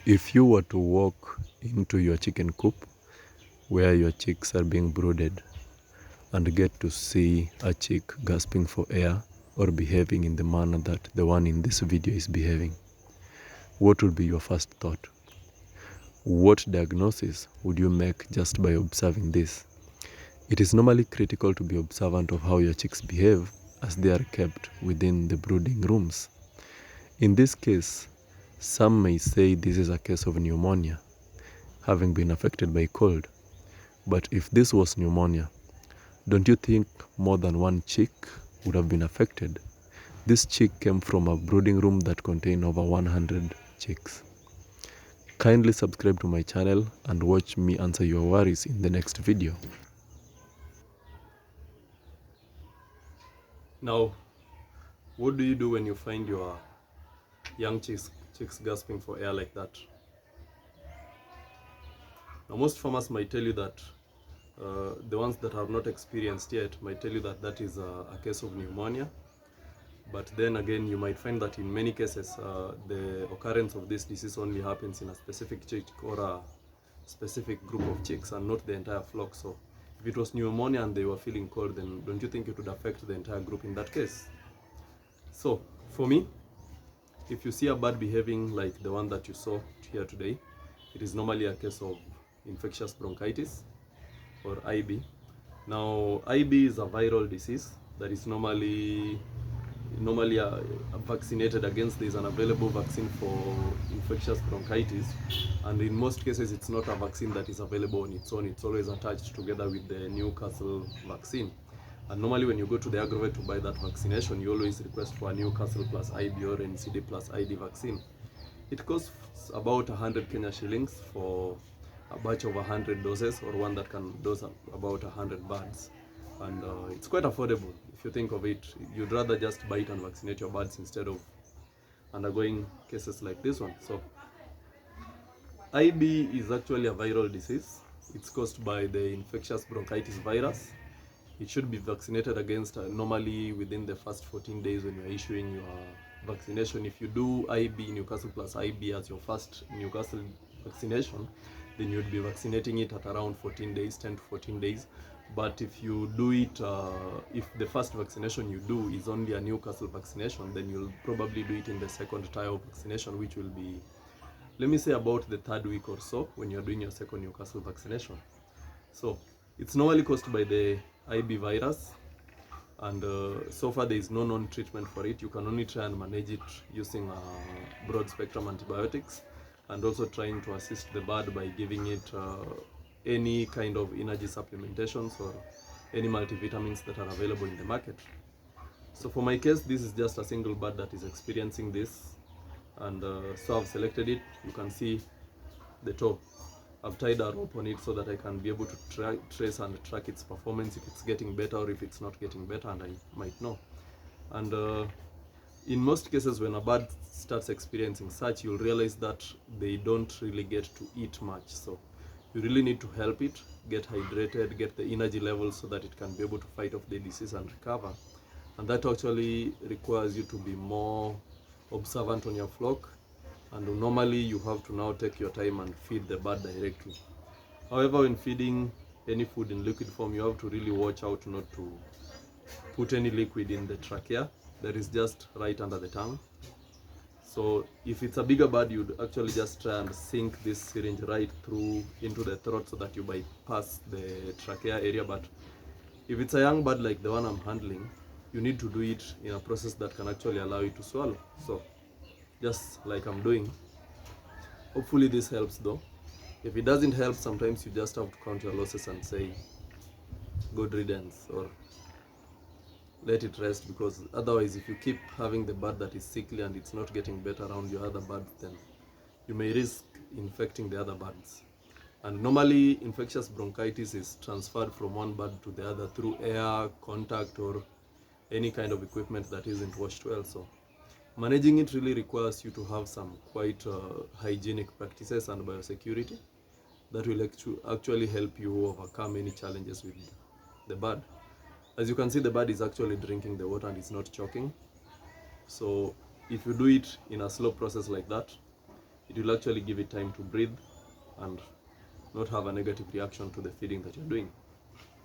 If you were to walk into your chicken coop where your chicks are being brooded and get to see a chick gasping for air or behaving in the manner that the one in this video is behaving, what would be your first thought? What diagnosis would you make just by observing this? It is normally critical to be observant of how your chicks behave as they are kept within the brooding rooms. In this case, some may say this is a case of pneumonia, having been affected by cold. But if this was pneumonia, don't you think more than one chick would have been affected? This chick came from a brooding room that contained over 100 chicks. Kindly subscribe to my channel and watch me answer your worries in the next video. Now, what do you do when you find your young chicks gasping for air like that? Now, most farmers might tell you that the ones that have not experienced yet might tell you that that is a case of pneumonia. But then again, you might find that in many cases, the occurrence of this disease only happens in a specific chick or a specific group of chicks and not the entire flock. So if it was pneumonia and they were feeling cold, then don't you think it would affect the entire group in that case? So for me, if you see a bird behaving like the one that you saw here today, it is normally a case of infectious bronchitis or IB. Now, IB is a viral disease that is normally vaccinated against. There is an available vaccine for infectious bronchitis, and in most cases it's not a vaccine that is available on its own. It's always attached together with the Newcastle vaccine. And normally when you go to the aggregate to buy that vaccination, you always request for a Newcastle plus IB or NCD plus ID vaccine. It costs about 100 Kenya shillings for a batch of 100 doses, or one that can dose about 100 birds. And it's quite affordable if you think of it. You'd rather just buy it and vaccinate your birds instead of undergoing cases like this one. So IB is actually a viral disease. It's caused by the infectious bronchitis virus. It should be vaccinated against normally within the first 14 days when you're issuing your vaccination. If you do IB, Newcastle plus IB as your first Newcastle vaccination, then you'd be vaccinating it at around 14 days, 10 to 14 days. But if you do it, if the first vaccination you do is only a Newcastle vaccination, then you'll probably do it in the second trial of vaccination, which will be, let me say, about the third week or so when you're doing your second Newcastle vaccination. So it's normally caused by the IB virus, and so far there is no known treatment for it. You can only try and manage it using broad spectrum antibiotics, and also trying to assist the bird by giving it any kind of energy supplementations or any multivitamins that are available in the market. So for my case, this is just a single bird that is experiencing this, and so I've selected it. You can see the toe. I've tied a rope on it so that I can be able to trace and track its performance, if it's getting better or if it's not getting better, and I might know. And in most cases, when a bird starts experiencing such, you'll realize that they don't really get to eat much. So you really need to help it get hydrated, get the energy levels so that it can be able to fight off the disease and recover. And that actually requires you to be more observant on your flock. And normally you have to now take your time and feed the bird directly. However, when feeding any food in liquid form, you have to really watch out not to put any liquid in the trachea. That is just right under the tongue. So if it's a bigger bird, you'd actually just try and sink this syringe right through into the throat so that you bypass the trachea area. But if it's a young bird like the one I'm handling, you need to do it in a process that can actually allow you to swallow. So just like I'm doing. Hopefully this helps though. If it doesn't help, sometimes you just have to count your losses and say good riddance or let it rest, because otherwise if you keep having the bird that is sickly and it's not getting better around your other birds, then you may risk infecting the other birds. And normally infectious bronchitis is transferred from one bird to the other through air, contact, or any kind of equipment that isn't washed well. So managing it really requires you to have some quite hygienic practices and biosecurity that will actually help you overcome any challenges with the bird. As you can see, the bird is actually drinking the water and it's not choking. So if you do it in a slow process like that, it will actually give it time to breathe and not have a negative reaction to the feeding that you're doing.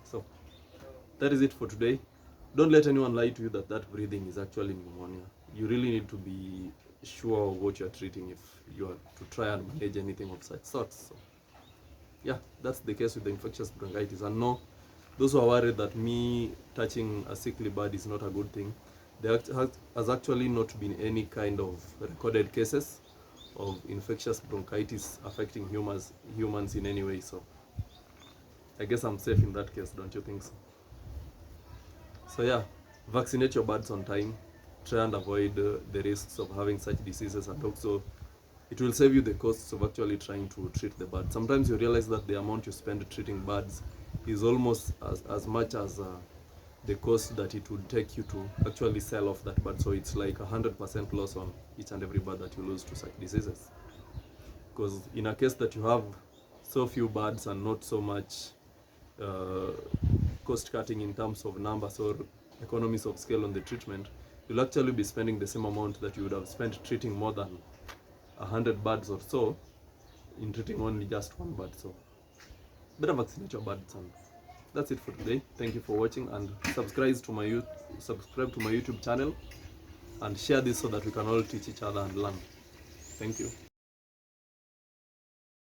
So that is it for today. Don't let anyone lie to you that that breathing is actually pneumonia. You really need to be sure of what you're treating if you are to try and manage anything of such sorts. So yeah, that's the case with the infectious bronchitis. And no, those who are worried that me touching a sickly bird is not a good thing, there has actually not been any kind of recorded cases of infectious bronchitis affecting humans in any way. So I guess I'm safe in that case, don't you think so? So yeah, vaccinate your birds on time. Try and avoid the risks of having such diseases, and also it will save you the costs of actually trying to treat the bird. Sometimes you realize that the amount you spend treating birds is almost as much as the cost that it would take you to actually sell off that bird. So it's like 100% loss on each and every bird that you lose to such diseases. Because in a case that you have so few birds and not so much cost cutting in terms of numbers or economies of scale on the treatment, you'll actually be spending the same amount that you would have spent treating more than 100 birds or so in treating only just one bird. So better vaccinate your birds. And that's it for today. Thank you for watching, and subscribe to my YouTube channel and share this so that we can all teach each other and learn. Thank you.